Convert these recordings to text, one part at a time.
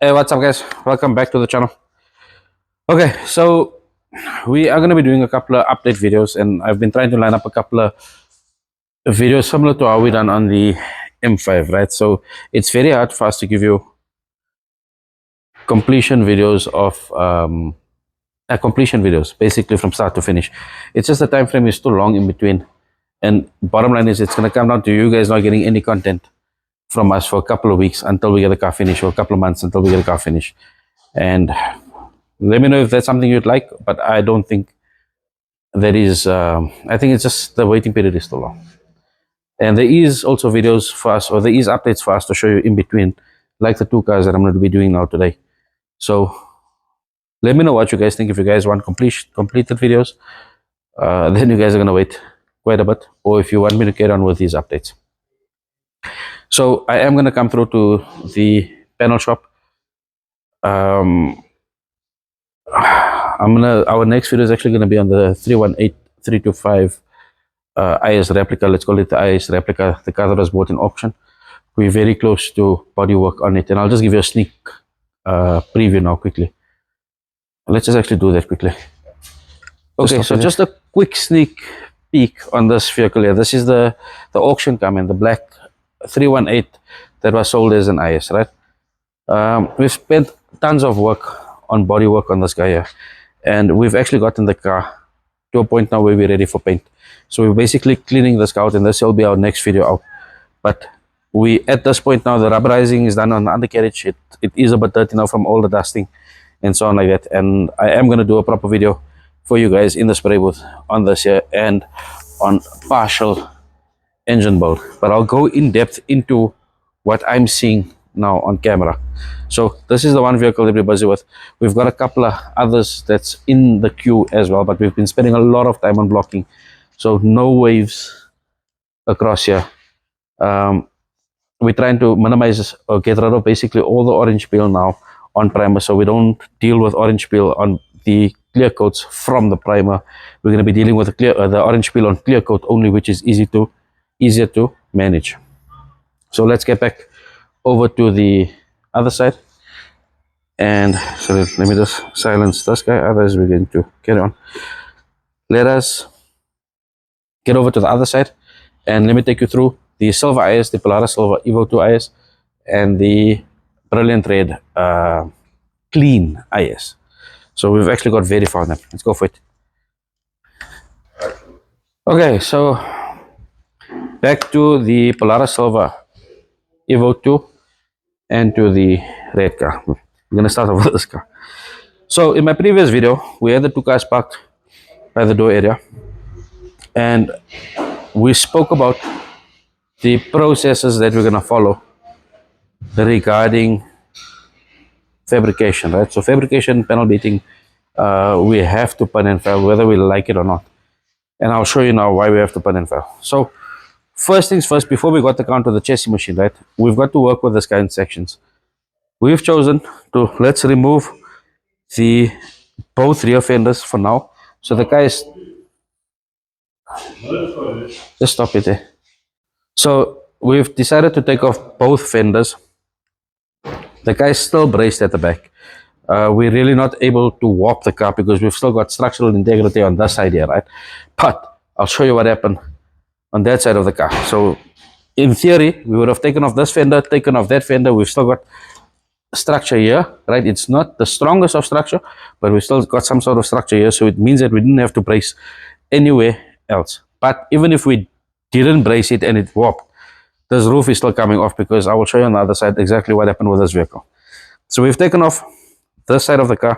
Hey, what's up, guys? Welcome back to the channel. Okay, so we are going to be doing a couple of update videos, and I've been trying to line up a couple of videos similar to how we done on the M5, right? So it's very hard for us to give you completion videos of completion videos, basically from start to finish. It's just the time frame is too long in between, and bottom line is it's going to come down to you guys not getting any content from us for a couple of weeks until we get the car finished, or a couple of months until we get the car finished. And let me know if that's something you'd like, but I don't think that is. I think it's just the waiting period is too long. And there is also videos for us, or there is updates for us to show you in between, like the two cars that I'm going to be doing now today. So let me know what you guys think. If you guys want completed videos, then you guys are going to wait quite a bit, or if you want me to carry on with these updates. So I am going to come through to the panel shop. Our next video is actually gonna be on the 318 325 IS replica. Let's call it the IS replica, the car that was bought in auction. We're very close to bodywork on it, and I'll just give you a sneak preview now quickly. Let's just actually do that quickly. Okay, so just a quick sneak peek on this vehicle here. This is the auction car, man, the black 318 that was sold as an IS, right? We've spent tons of work on bodywork on this guy here, and we've actually gotten the car to a point now where we're ready for paint. So we're basically cleaning this car out, and this will be our next video out. But we, at this point now, the rubberizing is done on the undercarriage. It is a bit dirty now from all the dusting and so on like that, and I am going to do a proper video for you guys in the spray booth on this here and on partial engine build, but I'll go in depth into what I'm seeing now on camera. So this is the one vehicle that we're busy with. We've got a couple of others that's in the queue as well, but we've been spending a lot of time on blocking, so no waves across here. We're trying to minimize or get rid of basically all the orange peel now on primer, so we don't deal with orange peel on the clear coats from the primer. We're going to be dealing with the orange peel on clear coat only, which is easier to manage. So let's get back over to the other side, and so let me just silence this guy, otherwise we're going to carry on. Let us get over to the other side, and let me take you through the silver IS, the Polaris silver EVO2 IS, and the brilliant red clean IS. So we've actually got very far now. Let's go for it. Okay, so back to the Polaris silver EVO2 and to the red car. I'm going to start off with this car. So in my previous video, we had the two cars parked by the door area, and we spoke about the processes that we're going to follow regarding fabrication, right? So fabrication, panel beating, we have to pin and file whether we like it or not, and I'll show you now why we have to pin and file. So first things first, before we got the car onto the chassis machine, right, we've got to work with this guy in sections. We've chosen to, let's remove the both rear fenders for now. So the car is, just stop it there. So we've decided to take off both fenders. The car is still braced at the back. We're really not able to warp the car because we've still got structural integrity on this side here, right? But I'll show you what happened on that side of the car. So in theory, we would have taken off this fender, taken off that fender. We've still got structure here, right? It's not the strongest of structure, but we still got some sort of structure here, so it means that we didn't have to brace anywhere else. But even if we didn't brace it and it warped, this roof is still coming off, because I will show you on the other side exactly what happened with this vehicle. So we've taken off this side of the car.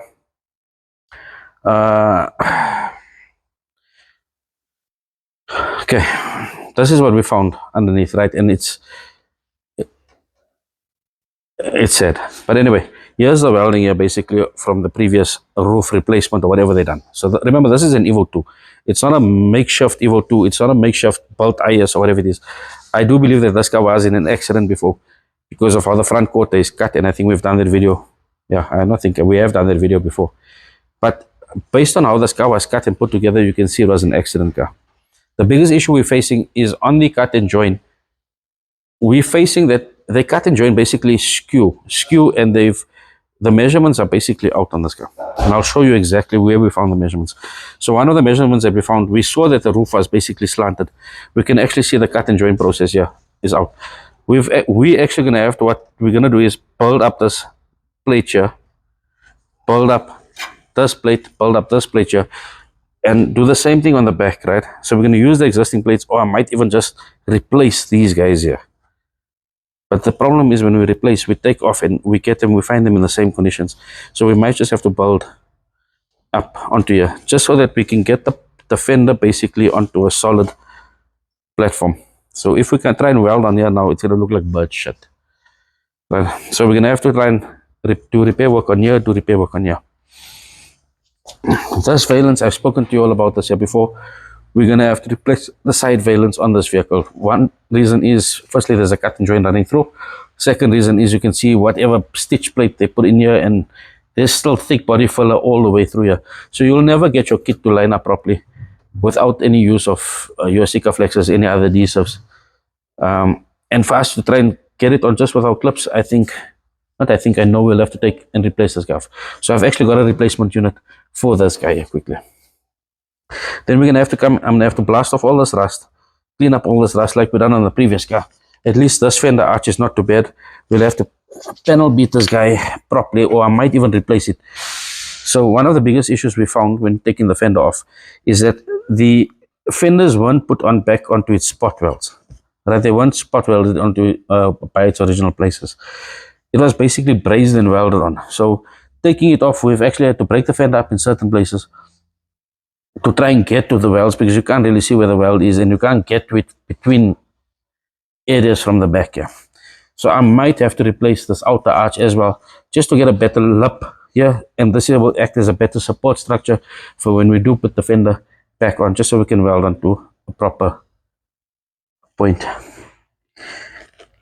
Okay, this is what we found underneath, right? And it's sad, but anyway, here's the welding here, basically from the previous roof replacement or whatever they done. So remember, this is an EVO2. It's not a makeshift EVO2. It's not a makeshift built IS or whatever it is. I do believe that this car was in an accident before because of how the front quarter is cut, and I think we've done that video. Yeah, I don't think we have done that video before, but based on how this car was cut and put together, you can see it was an accident car. The biggest issue we're facing is on the cut and join. We're facing that they cut and join basically skew, and they've the measurements are basically out on this car, and I'll show you exactly where we found the measurements. So one of the measurements that we found, we saw that the roof was basically slanted. We can actually see the cut and join process here is out. We actually gonna have to, what we're gonna do is build up this plate here, build up this plate, build up this plate here, and do the same thing on the back, right? So we're gonna use the existing plates, or I might even just replace these guys here. But the problem is when we replace, we take off and we get them, we find them in the same conditions. So we might just have to build up onto here, just so that we can get the fender basically onto a solid platform. So if we can try and weld on here now, it's gonna look like bird shit. Right? So we're gonna have to try and do repair work on here, do repair work on here. This valence, I've spoken to you all about this here before. We're going to have to replace the side valence on this vehicle. One reason is, firstly, there's a cut and joint running through. Second reason is you can see whatever stitch plate they put in here, and there's still thick body filler all the way through here. So you'll never get your kit to line up properly without any use of your Sikaflexes, any other adhesives. And for us to try and get it on just without clips, I know we'll have to take and replace this gaff. So I've actually got a replacement unit for this guy here quickly. Then we're gonna have to come, I'm gonna have to blast off all this rust, clean up all this rust like we done on the previous car. At least this fender arch is not too bad. We'll have to panel beat this guy properly, or I might even replace it. So one of the biggest issues we found when taking the fender off is that the fenders weren't put on back onto its spot welds. Right? They weren't spot welded onto by its original places. It was basically brazed and welded on. So taking it off, we've actually had to break the fender up in certain places to try and get to the welds, because you can't really see where the weld is, and you can't get to it between areas from the back here. So I might have to replace this outer arch as well, just to get a better lip here, and this here will act as a better support structure for when we do put the fender back on, just so we can weld onto a proper point.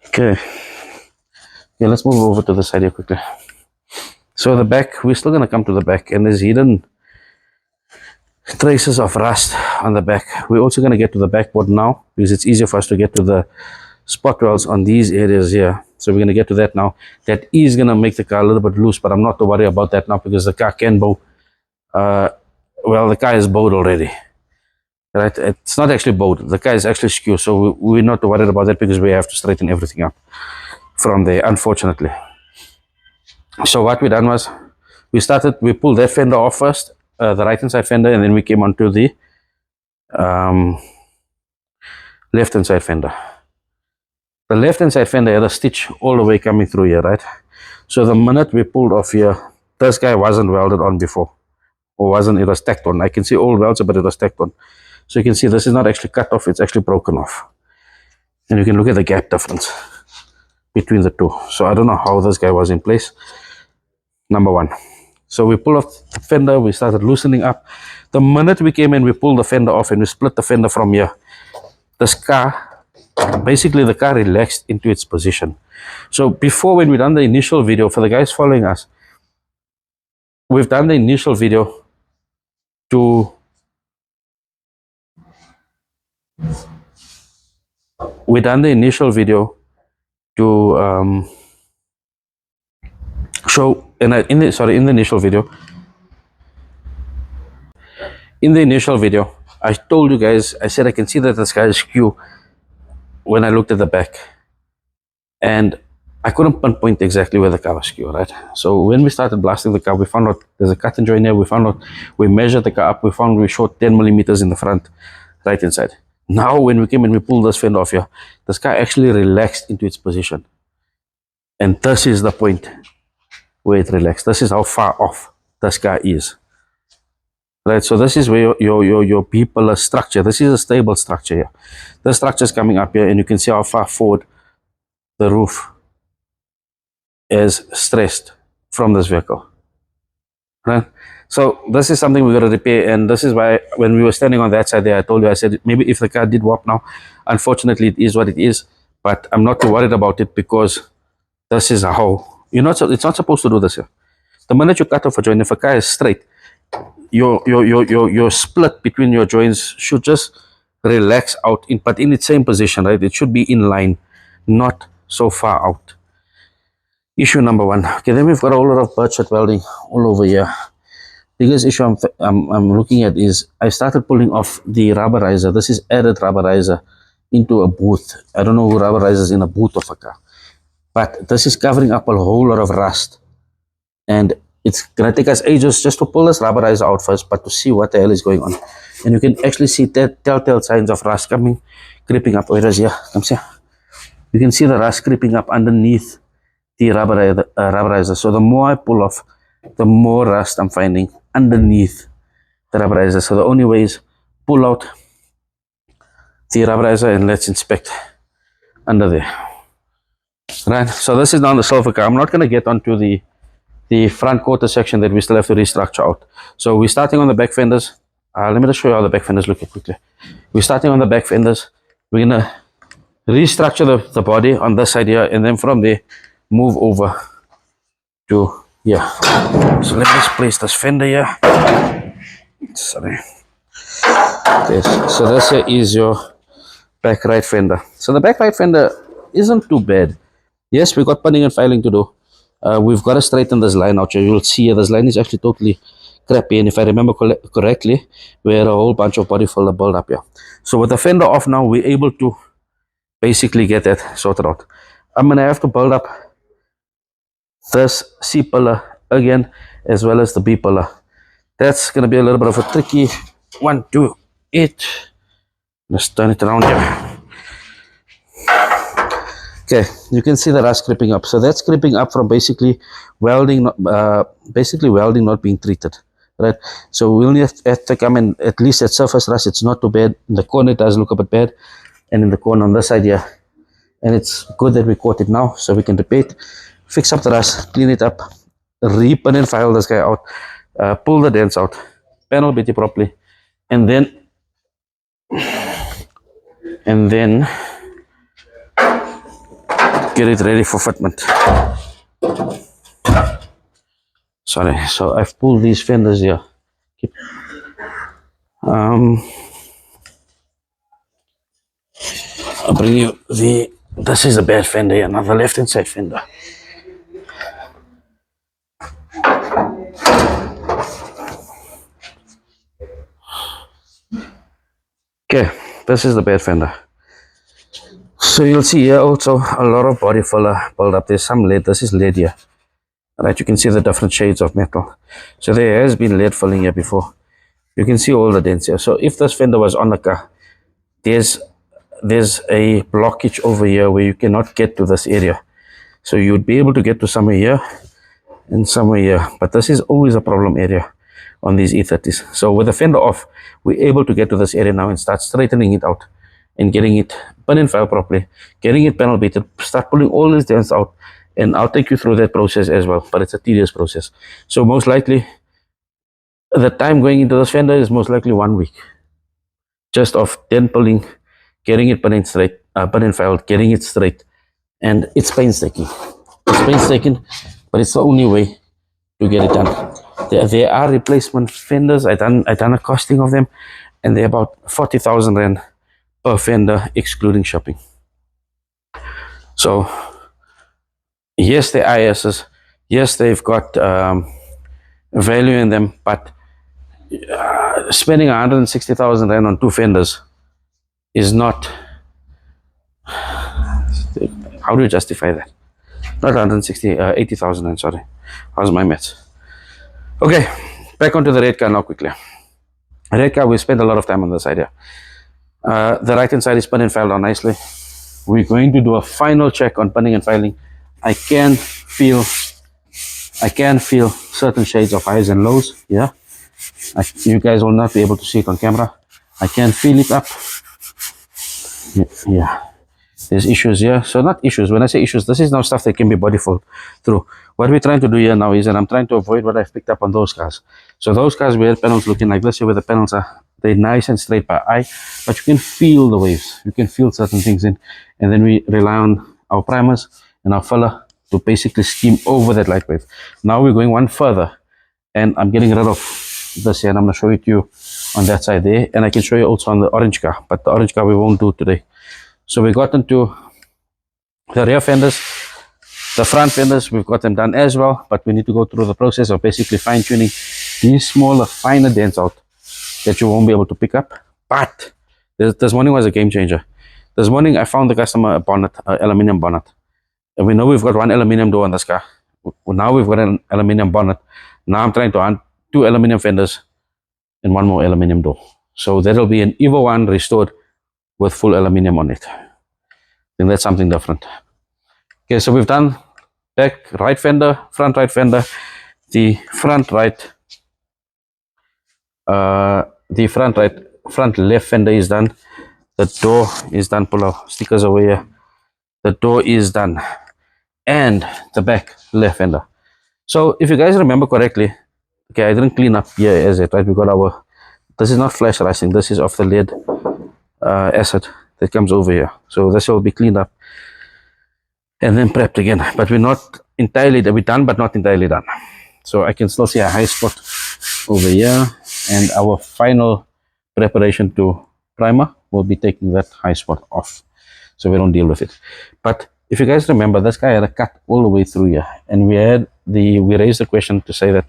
Okay, let's move over to the side here quickly. So the back, we're still going to come to the back, and there's hidden traces of rust on the back. We're also going to get to the backboard now, because it's easier for us to get to the spot welds on these areas here. So we're going to get to that now. That is going to make the car a little bit loose, but I'm not to worry about that now, because the car can bow. Well, the car is bowed already. Right? It's not actually bowed. The car is actually skew, so we're not worried about that, because we have to straighten everything up from there, unfortunately. So what we done was, we pulled that fender off first, the right hand side fender, and then we came onto the left hand side fender. The left hand side fender had a stitch all the way coming through here, right? So the minute we pulled off here, this guy wasn't welded on before, or it was tacked on. I can see old welds, but it was tacked on. So you can see this is not actually cut off, it's actually broken off. And you can look at the gap difference between the two. So I don't know how this guy was in place. Number one. So we pull off the fender, we started loosening up. The minute we came in, we pulled the fender off and we split the fender from here. This car, basically the car relaxed into its position. So before, when we done the initial video, for the guys following us, we've done the initial video to show, and in the initial video, I told you guys, I said I can see that this guy is skew when I looked at the back, and I couldn't pinpoint exactly where the car was skew, right? So when we started blasting the car, we found out there's a cut and join here. We measured the car up, we found we short 10 millimeters in the front right hand side. Now when we came and we pulled this fender off here, this car actually relaxed into its position, and this is the point where it relaxed. This is how far off this car is. Right, so this is where your B-pillar structure, this is a stable structure here. The structure is coming up here, and you can see how far forward the roof is stressed from this vehicle. Right? So this is something we got to repair, and this is why when we were standing on that side there, I told you, I said, maybe if the car did warp now, unfortunately it is what it is, but I'm not too worried about it, because this is how, it's not supposed to do this here. The minute you cut off a joint, if a car is straight, your split between your joints should just relax out, but in its same position, right? It should be in line, not so far out. Issue number one. Okay, then we've got a whole lot of bird welding all over here. Biggest issue I'm looking at is I started pulling off the rubberizer. This is added rubberizer into a booth. I don't know who rubberizes in a booth of a car, but this is covering up a whole lot of rust, and it's gonna take us ages just to pull this rubberizer out first, but to see what the hell is going on. And you can actually see telltale signs of rust creeping up. Where is here? Come see. You can see the rust creeping up underneath the rubberizer. So the more I pull off, the more rust I'm finding underneath the rubberizer. So the only way is pull out the rubberizer and let's inspect under there. Right, so this is now the silver car. I'm not going to get onto the front quarter section that we still have to restructure out. So we're starting on the back fenders. Let me just show you how the back fenders look quickly. We're starting on the back fenders. We're going to restructure the body on this side here, and then from there move over to here. So let me just place this fender here. Sorry. Okay, so this here is your back right fender. So the back right fender isn't too bad. Yes, we've got punning and filing to do. We've got to straighten this line out. You'll see here, this line is actually totally crappy, and if I remember correctly, we had a whole bunch of body filler build up here. So with the fender off now, we're able to basically get that sorted out. I'm going to have to build up this C pillar again, as well as the B pillar. That's going to be a little bit of a tricky 1, 2, 8. Let's turn it around here. Okay, you can see the rust creeping up. So that's creeping up from basically welding not being treated, right? So we'll need to come in, at least at surface rust, it's not too bad. In the corner it does look a bit bad, and in the corner on this side here. And it's good that we caught it now, so we can repeat, fix up the rust, clean it up, re-pin and file this guy out, pull the dents out, panel beat it properly, and then get it ready for fitment. Sorry, so I've pulled these fenders here. I'll bring you this is a bad fender here, not the left hand side fender. Okay, this is the bad fender. So you'll see here also a lot of body filler build up. There's some lead. This is lead here. Right, you can see the different shades of metal. So there has been lead filling here before. You can see all the dents here. So if this fender was on the car, there's a blockage over here where you cannot get to this area. So you would be able to get to somewhere here and somewhere here. But this is always a problem area on these E30s. So with the fender off, we're able to get to this area now and start straightening it out and getting it pin and file properly, getting it panel beaten, start pulling all these dents out, and I'll take you through that process as well, but it's a tedious process. So most likely, the time going into this fender is most likely 1 week, just of dent pulling, getting it pin and straight, pin and filed, getting it straight, and it's painstaking. It's painstaking, but it's the only way to get it done. There are replacement fenders. I done a costing of them, and they're about 40,000 rand per fender, excluding shipping. So yes, they're ISs, yes, they've got value in them, but spending 160,000 rand on 2 fenders is not, how do you justify that? Not 160, 80,000 rand, sorry. How's my maths? Okay, back onto the red car now quickly. Red car, we spent a lot of time on this side here. The right hand side is pin and filed on nicely. We're going to do a final check on pinning and filing. I can feel certain shades of highs and lows. Yeah, you guys will not be able to see it on camera. I can feel it up. Yeah, there's issues here. So not issues. When I say issues, this is now stuff that can be body filled through. What we're trying to do here now is that I'm trying to avoid what I've picked up on those cars. So those cars where panels looking like this, here where the panels are, they're nice and straight by eye, but you can feel the waves. You can feel certain things in, and then we rely on our primers and our filler to basically skim over that light wave. Now we're going one further, and I'm getting rid of this here, and I'm going to show it to you on that side there, and I can show you also on the orange car, but the orange car we won't do today. So we got into the rear fenders. The front fenders, we've got them done as well, but we need to go through the process of basically fine-tuning these smaller, finer dents out that you won't be able to pick up. But this morning was a game changer. This morning I found the customer a bonnet, aluminium bonnet. And we know we've got one aluminium door on this car. Now we've got an aluminium bonnet. Now I'm trying to hunt 2 aluminium fenders and 1 more aluminium door. So that'll be an EVO1 restored with full aluminium on it. Then that's something different. Okay, so we've done back right fender, front right fender, the front left fender is done. The door is done. Pull our stickers away here. The door is done, and the back left fender. So if you guys remember correctly, okay, I didn't clean up here as it, right? We got our, this is not flash rising, this is off the lead acid that comes over here. So this will be cleaned up and then prepped again, but we're not entirely, we're done but not entirely done. So I can still see a high spot over here, and our final preparation to primer will be taking that high spot off so we don't deal with it. But if you guys remember, this guy had a cut all the way through here, and we raised the question to say that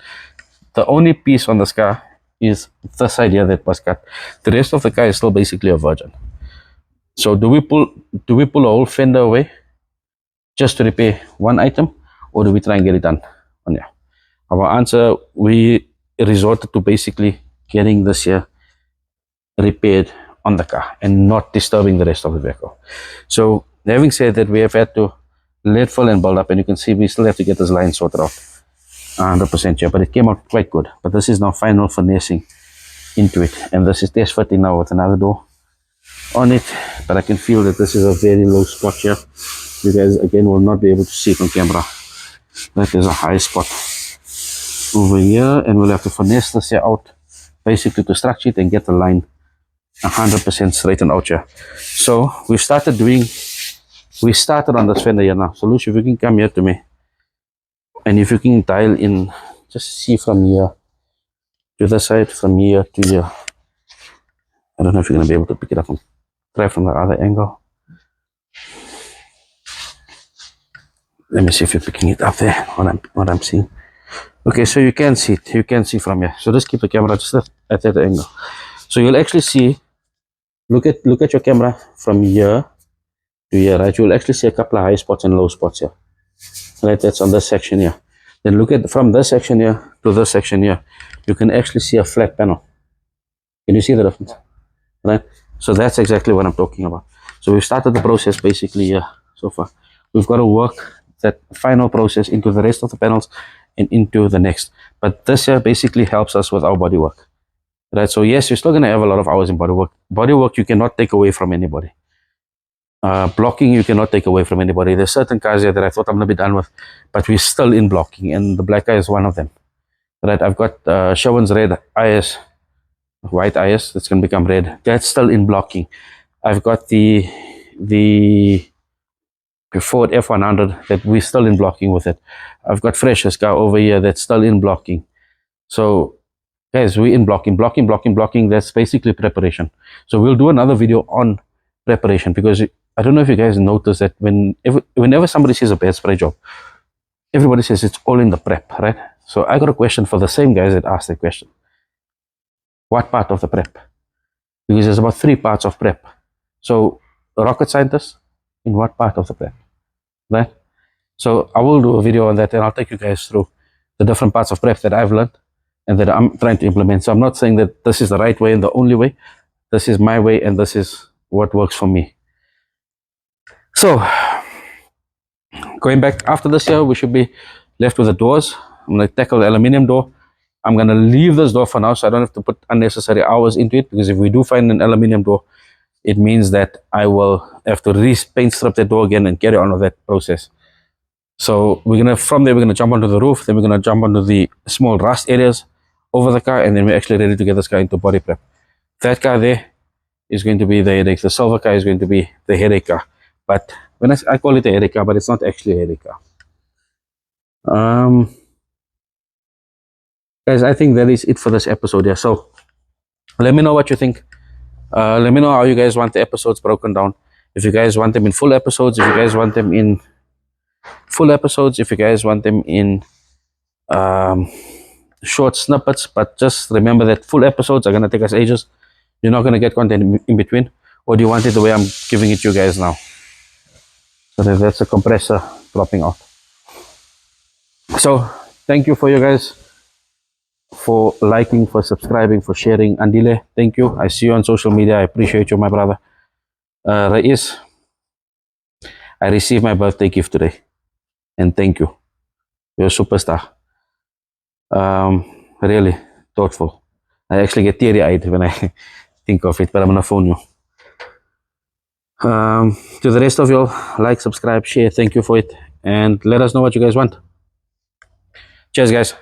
the only piece on this car is this side here that was cut. The rest of the car is still basically a virgin. So do we pull a whole fender away just to repair one item, or do we try and get it done on here? Our answer, we resorted to basically getting this here repaired on the car and not disturbing the rest of the vehicle. So having said that, we have had to let fill and build up, and you can see we still have to get this line sorted out 100% here, but it came out quite good. But this is now final finessing into it, and this is test fitting now with another door on it, but I can feel that this is a very low spot here. You guys again will not be able to see it on camera. That is a high spot over here, and we'll have to finesse this here out basically to structure it and get the line 100% straightened out here. So we started on this fender here now. So Lucia, if you can come here to me, and if you can dial in, just see from here to the side, from here to here. I don't know if you're going to be able to pick it up and try from the other angle. Let me see if you're picking it up there, what I'm seeing. Okay, so you can see it. You can see from here. So just keep the camera just at that angle. So you'll actually see, look at your camera from here to here, right? You'll actually see a couple of high spots and low spots here. Right, that's on this section here. Then look at from this section here to this section here. You can actually see a flat panel. Can you see the difference? Right? So that's exactly what I'm talking about. So we've started the process basically here so far. We've got to work that final process into the rest of the panels and into the next. But this here basically helps us with our body work. Right? So yes, you're still going to have a lot of hours in body work. Body work you cannot take away from anybody. Blocking you cannot take away from anybody. There's certain cars here that I thought I'm going to be done with, but we're still in blocking, and the black eye is one of them. Right? I've got Sherwin's red IS, white IS, that's going to become red. That's still in blocking. I've got the Ford F100 that we're still in blocking with it. I've got Fresh's car over here that's still in blocking. So guys, we're in blocking. That's basically preparation. So we'll do another video on preparation, because I don't know if you guys notice that whenever somebody sees a bed spray job, everybody says it's all in the prep, right? So I got a question for the same guys that asked that question. What part of the prep? Because there's about 3 parts of prep. So rocket scientists, in what part of the prep, right? So I will do a video on that, and I'll take you guys through the different parts of prep that I've learned and that I'm trying to implement. So I'm not saying that this is the right way and the only way. This is my way, and this is what works for me. So going back after this here, we should be left with the doors. I'm going to tackle the aluminium door. I'm going to leave this door for now, so I don't have to put unnecessary hours into it, because if we do find an aluminium door, it means that I will have to repaint strip that door again and carry on with that process. So from there we're gonna jump onto the roof, then we're gonna jump onto the small rust areas over the car, and then we're actually ready to get this car into body prep. That car there is going to be the headache. The silver car is going to be the headache car. But when I call it a headache car, but it's not actually a headache car. Guys, I think that is it for this episode here. So let me know what you think. Let me know how you guys want the episodes broken down. If you guys want them in full episodes, if you guys want them in full episodes if you guys want them in short snippets, but just remember that full episodes are going to take us ages. You're not going to get content in between. Or do you want it the way I'm giving it to you guys now? So that's a compressor dropping off. So thank you for you guys, for liking, for subscribing, for sharing. Andile, thank you. I see you on social media. I appreciate you, my brother. Raiz, I received my birthday gift today, and thank you. You're a superstar. Really thoughtful. I actually get teary-eyed when I think of it, but I'm gonna phone you. To the rest of you, like, subscribe, share. Thank you for it, and let us know what you guys want. Cheers, guys.